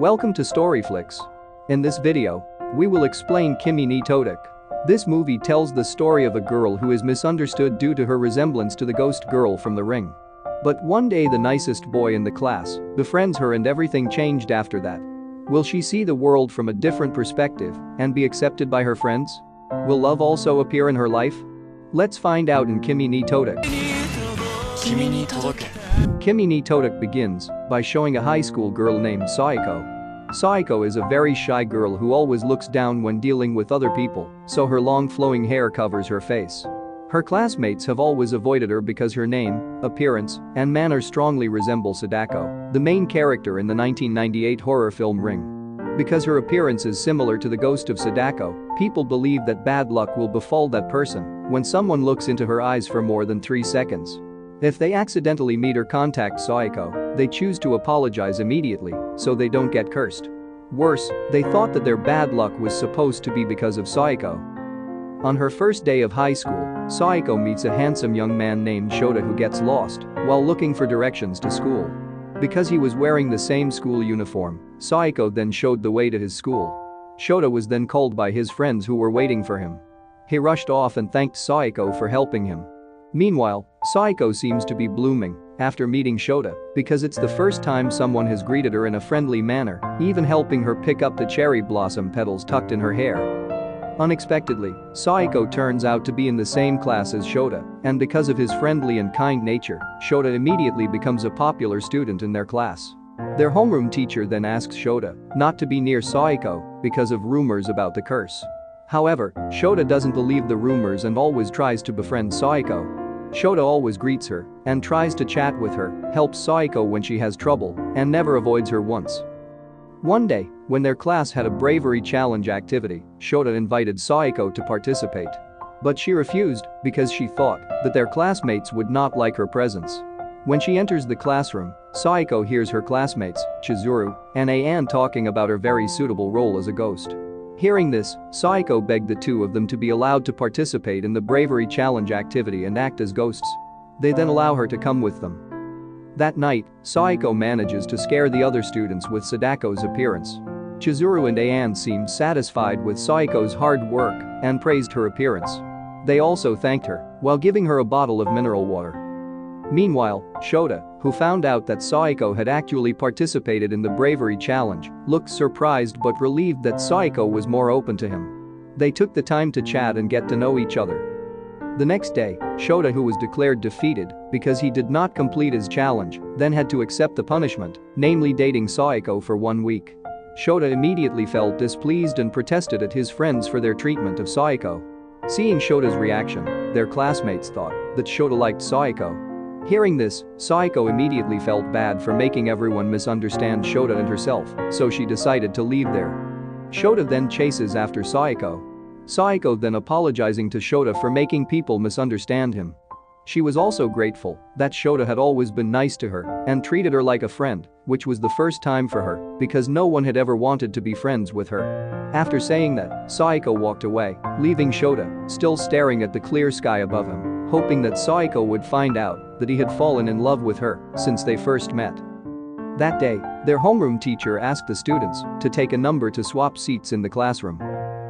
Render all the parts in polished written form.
Welcome to Storyflix. In this video, we will explain Kimi ni todoke. This movie tells the story of a girl who is misunderstood due to her resemblance to the ghost girl from The Ring. But one day the nicest boy in the class befriends her and everything changed after that. Will she see the world from a different perspective and be accepted by her friends? Will love also appear in her life? Let's find out in Kimi ni todoke. Kimi ni todoke. Kimi ni todoke begins by showing a high school girl named Sadako. Sadako is a very shy girl who always looks down when dealing with other people, so her long flowing hair covers her face. Her classmates have always avoided her because her name, appearance, and manner strongly resemble Sadako, the main character in the 1998 horror film Ring. Because her appearance is similar to the ghost of Sadako, people believe that bad luck will befall that person when someone looks into her eyes for more than 3 seconds. If they accidentally meet or contact Sadako, they choose to apologize immediately so they don't get cursed. Worse, they thought that their bad luck was supposed to be because of Sadako. On her first day of high school, Sadako meets a handsome young man named Shota who gets lost while looking for directions to school. Because he was wearing the same school uniform, Sadako then showed the way to his school. Shota was then called by his friends who were waiting for him. He rushed off and thanked Sadako for helping him. Meanwhile, Sadako seems to be blooming after meeting Shota because it's the first time someone has greeted her in a friendly manner, even helping her pick up the cherry blossom petals tucked in her hair. Unexpectedly, Sadako turns out to be in the same class as Shota, and because of his friendly and kind nature, Shota immediately becomes a popular student in their class. Their homeroom teacher then asks Shota not to be near Sadako because of rumors about the curse. However, Shota doesn't believe the rumors and always tries to befriend Sadako. Shota always greets her and tries to chat with her, helps Sadako when she has trouble, and never avoids her once. One day, when their class had a bravery challenge activity, Shota invited Sadako to participate. But she refused because she thought that their classmates would not like her presence. When she enters the classroom, Sadako hears her classmates, Chizuru and Ayan, talking about her very suitable role as a ghost. Hearing this, Sadako begged the two of them to be allowed to participate in the bravery challenge activity and act as ghosts. They then allow her to come with them. That night, Sadako manages to scare the other students with Sadako's appearance. Chizuru and Ayan seemed satisfied with Sadako's hard work and praised her appearance. They also thanked her while giving her a bottle of mineral water. Meanwhile, Shota, who found out that Sadako had actually participated in the bravery challenge, looked surprised but relieved that Sadako was more open to him. They took the time to chat and get to know each other. The next day, Shota, who was declared defeated because he did not complete his challenge, then had to accept the punishment, namely dating Sadako for 1 week. Shota immediately felt displeased and protested at his friends for their treatment of Sadako. Seeing Shota's reaction, their classmates thought that Shota liked Sadako. Hearing this, Sadako immediately felt bad for making everyone misunderstand Shota and herself, so she decided to leave there. Shota then chases after Sadako. Sadako then apologizing to Shota for making people misunderstand him. She was also grateful that Shota had always been nice to her and treated her like a friend, which was the first time for her because no one had ever wanted to be friends with her. After saying that, Sadako walked away, leaving Shota still staring at the clear sky above him, hoping that Sadako would find out that he had fallen in love with her since they first met. That day, their homeroom teacher asked the students to take a number to swap seats in the classroom.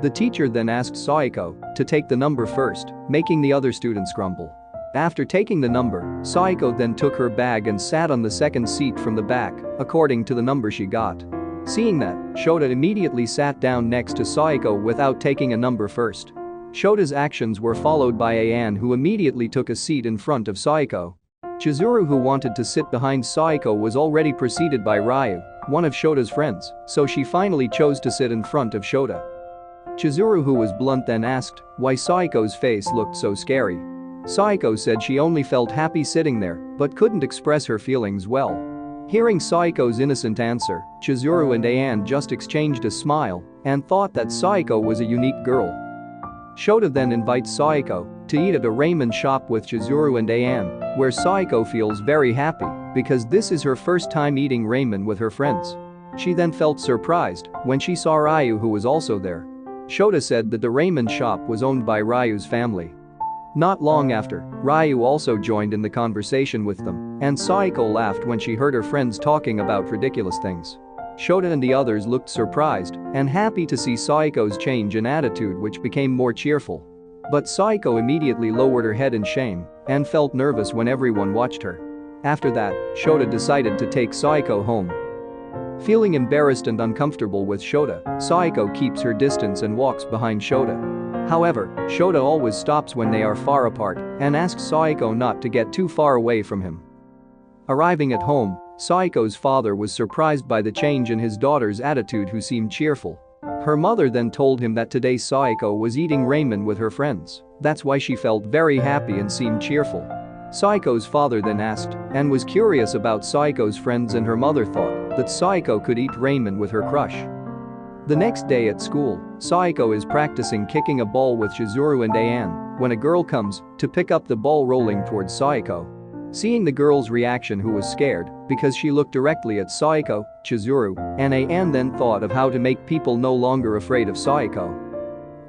The teacher then asked Sadako to take the number first, making the other students grumble. After taking the number, Sadako then took her bag and sat on the second seat from the back, according to the number she got. Seeing that, Shota immediately sat down next to Sadako without taking a number first. Shota's actions were followed by Ayan, who immediately took a seat in front of Sadako. Chizuru, who wanted to sit behind Sadako, was already preceded by Ryu, one of Shota's friends, so she finally chose to sit in front of Shota. Chizuru, who was blunt, then asked why Sadako's face looked so scary. Sadako said she only felt happy sitting there but couldn't express her feelings well. Hearing Sadako's innocent answer, Chizuru and Ayan just exchanged a smile and thought that Sadako was a unique girl. Shota then invites Sadako to eat at a ramen shop with Chizuru and Ayan, where Sadako feels very happy because this is her first time eating ramen with her friends. She then felt surprised when she saw Ryu, who was also there. Shota said that the ramen shop was owned by Ryu's family. Not long after, Ryu also joined in the conversation with them, and Sadako laughed when she heard her friends talking about ridiculous things. Shota and the others looked surprised and happy to see Saiko's change in attitude, which became more cheerful. But Saiko immediately lowered her head in shame and felt nervous when everyone watched her. After that, Shota decided to take Saiko home. Feeling embarrassed and uncomfortable with Shota, Saiko keeps her distance and walks behind Shota. However, Shota always stops when they are far apart and asks Saiko not to get too far away from him. Arriving at home, Saiko's father was surprised by the change in his daughter's attitude, who seemed cheerful. Her mother then told him that today Saiko was eating ramen with her friends. That's why she felt very happy and seemed cheerful. Saiko's father then asked and was curious about Saiko's friends, and her mother thought that Saiko could eat ramen with her crush. The next day at school, Saiko is practicing kicking a ball with Chizuru and Ayan when a girl comes to pick up the ball, rolling towards Saiko. Seeing the girl's reaction, who was scared because she looked directly at Saiko, Chizuru and Ayan then thought of how to make people no longer afraid of Saiko.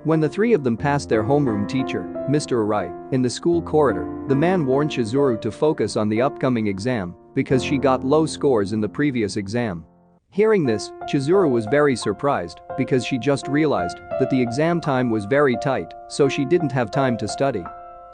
When the three of them passed their homeroom teacher, Mr. Arai, in the school corridor, the man warned Chizuru to focus on the upcoming exam because she got low scores in the previous exam. Hearing this, Chizuru was very surprised because she just realized that the exam time was very tight, so she didn't have time to study.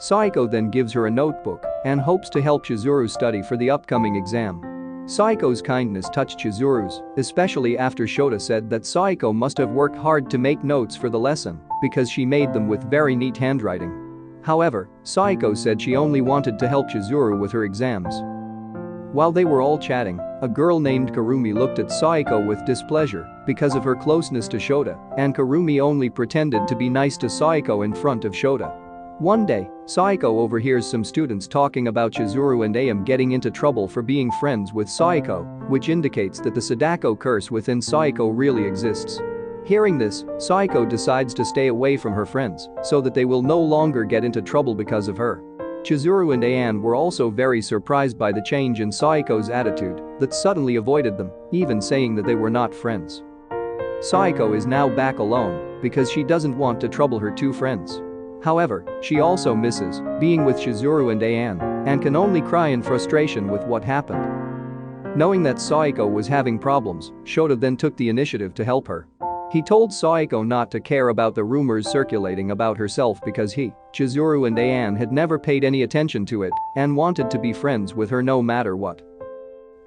Saiko then gives her a notebook and hopes to help Chizuru study for the upcoming exam. Saiko's kindness touched Chizuru's, especially after Shota said that Saiko must have worked hard to make notes for the lesson because she made them with very neat handwriting. However, Saiko said she only wanted to help Chizuru with her exams. While they were all chatting, a girl named Kurumi looked at Saiko with displeasure because of her closeness to Shota, and Kurumi only pretended to be nice to Saiko in front of Shota. One day, Saiko overhears some students talking about Chizuru and Ayam getting into trouble for being friends with Saiko, which indicates that the Sadako curse within Saiko really exists. Hearing this, Saiko decides to stay away from her friends so that they will no longer get into trouble because of her. Chizuru and Ayan were also very surprised by the change in Saiko's attitude that suddenly avoided them, even saying that they were not friends. Saiko is now back alone because she doesn't want to trouble her two friends. However, she also misses being with Chizuru and Ayan and can only cry in frustration with what happened. Knowing that Saiko was having problems, Shota then took the initiative to help her. He told Saiko not to care about the rumors circulating about herself because he, Chizuru and Ayan had never paid any attention to it and wanted to be friends with her no matter what.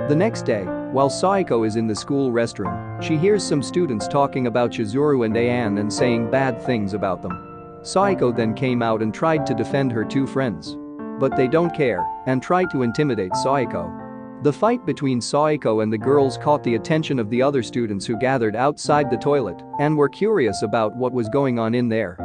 The next day, while Saiko is in the school restroom, she hears some students talking about Chizuru and Ayan and saying bad things about them. Saiko then came out and tried to defend her two friends. But they don't care and try to intimidate Saiko. The fight between Saiko and the girls caught the attention of the other students, who gathered outside the toilet and were curious about what was going on in there.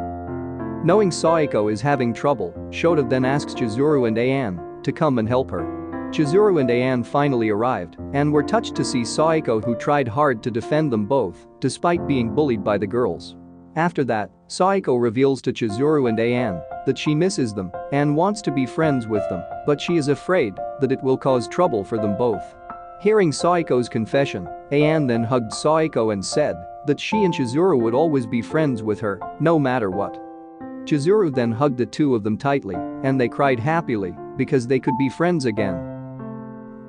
Knowing Saiko is having trouble, Shota then asks Chizuru and Ayan to come and help her. Chizuru and Ayan finally arrived and were touched to see Saiko, who tried hard to defend them both despite being bullied by the girls. After that, Saiko reveals to Chizuru and Ayan that she misses them and wants to be friends with them, but she is afraid that it will cause trouble for them both. Hearing Saiko's confession, Ayan then hugged Saiko and said that she and Chizuru would always be friends with her, no matter what. Chizuru then hugged the two of them tightly and they cried happily because they could be friends again.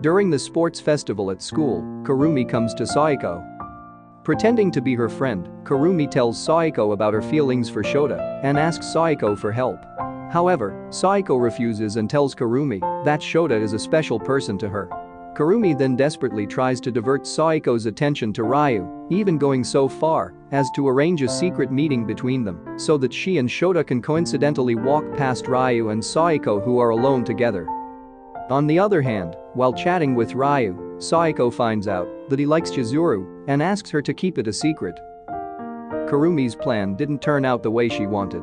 During the sports festival at school, Kurumi comes to Saiko. Pretending to be her friend, Kurumi tells Saiko about her feelings for Shota and asks Saiko for help. However, Saiko refuses and tells Kurumi that Shota is a special person to her. Kurumi then desperately tries to divert Saiko's attention to Ryu, even going so far as to arrange a secret meeting between them so that she and Shota can coincidentally walk past Ryu and Saiko, who are alone together. On the other hand, while chatting with Ryu, Saiko finds out that he likes Chizuru and asks her to keep it a secret. Kurumi's plan didn't turn out the way she wanted.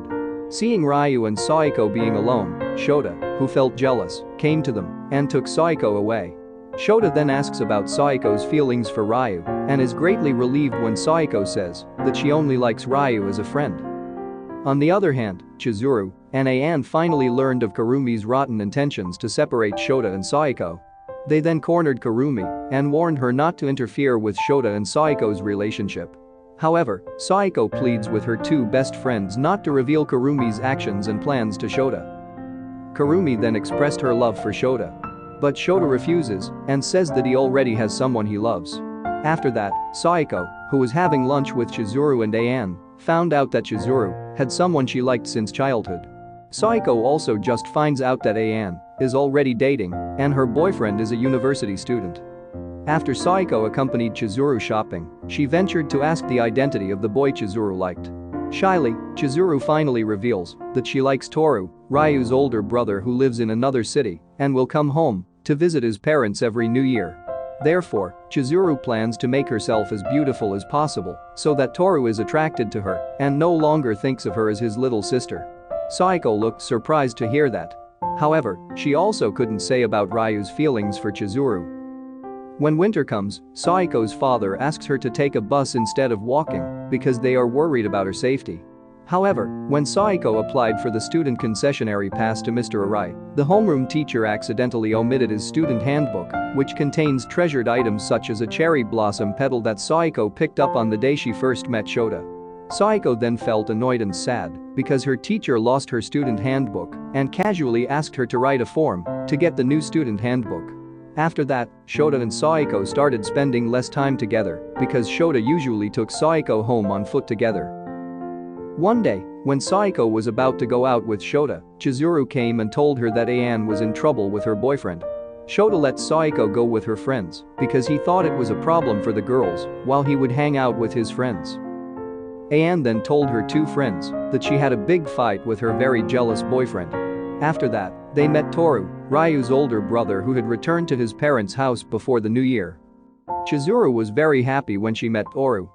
Seeing Ryu and Saiko being alone, Shota, who felt jealous, came to them and took Saiko away. Shota then asks about Saiko's feelings for Ryu and is greatly relieved when Saiko says that she only likes Ryu as a friend. On the other hand, Chizuru and Ayan finally learned of Kurumi's rotten intentions to separate Shota and Saiko. They then cornered Kurumi and warned her not to interfere with Shota and Saiko's relationship. However, Saiko pleads with her two best friends not to reveal Kurumi's actions and plans to Shota. Kurumi then expressed her love for Shota. But Shota refuses and says that he already has someone he loves. After that, Sayako, who was having lunch with Chizuru and Ayan, found out that Chizuru had someone she liked since childhood. Sayako also just finds out that Ayan is already dating and her boyfriend is a university student. After Sayako accompanied Chizuru shopping, she ventured to ask the identity of the boy Chizuru liked. Shyly, Chizuru finally reveals that she likes Toru, Ryu's older brother who lives in another city and will come home to visit his parents every New Year. Therefore, Chizuru plans to make herself as beautiful as possible so that Toru is attracted to her and no longer thinks of her as his little sister. Sayako looked surprised to hear that. However, she also couldn't say about Ryu's feelings for Chizuru. When winter comes, Saiko's father asks her to take a bus instead of walking because they are worried about her safety. However, when Saiko applied for the student concessionary pass to Mr. Arai, the homeroom teacher accidentally omitted his student handbook, which contains treasured items such as a cherry blossom petal that Saiko picked up on the day she first met Shota. Saiko then felt annoyed and sad because her teacher lost her student handbook and casually asked her to write a form to get the new student handbook. After that, Shota and Saiko started spending less time together because Shota usually took Saiko home on foot together. One day, when Saiko was about to go out with Shota, Chizuru came and told her that Ayan was in trouble with her boyfriend. Shota let Saiko go with her friends because he thought it was a problem for the girls while he would hang out with his friends. Ayan then told her two friends that she had a big fight with her very jealous boyfriend. After that, they met Toru, Ryu's older brother who had returned to his parents' house before the new year. Chizuru was very happy when she met Toru.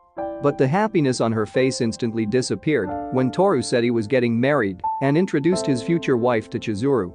But the happiness on her face instantly disappeared when Toru said he was getting married and introduced his future wife to Chizuru.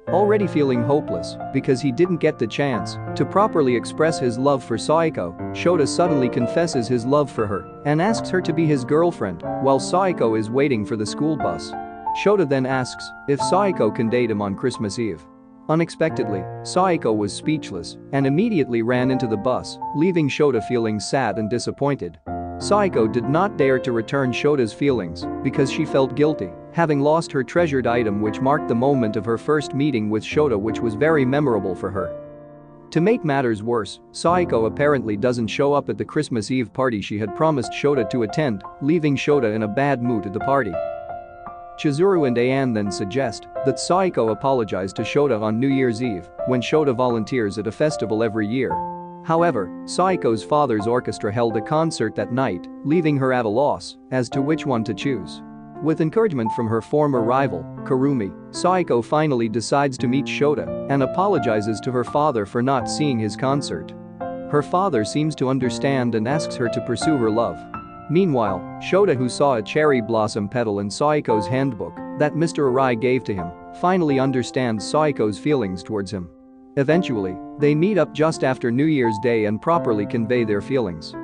Already feeling hopeless because he didn't get the chance to properly express his love for Saiko, Shota suddenly confesses his love for her and asks her to be his girlfriend while Saiko is waiting for the school bus. Shota then asks if Saiko can date him on Christmas Eve. Unexpectedly, Saiko was speechless and immediately ran into the bus, leaving Shota feeling sad and disappointed. Saiko did not dare to return Shota's feelings because she felt guilty, having lost her treasured item which marked the moment of her first meeting with Shota, which was very memorable for her. To make matters worse, Saiko apparently doesn't show up at the Christmas Eve party she had promised Shota to attend, leaving Shota in a bad mood at the party. Chizuru and Ayan then suggest that Saiko apologize to Shota on New Year's Eve when Shota volunteers at a festival every year. However, Saiko's father's orchestra held a concert that night, leaving her at a loss as to which one to choose. With encouragement from her former rival, Kurumi, Saiko finally decides to meet Shota and apologizes to her father for not seeing his concert. Her father seems to understand and asks her to pursue her love. Meanwhile, Shota, who saw a cherry blossom petal in Saiko's handbook that Mr. Arai gave to him, finally understands Saiko's feelings towards him. Eventually, they meet up just after New Year's Day and properly convey their feelings.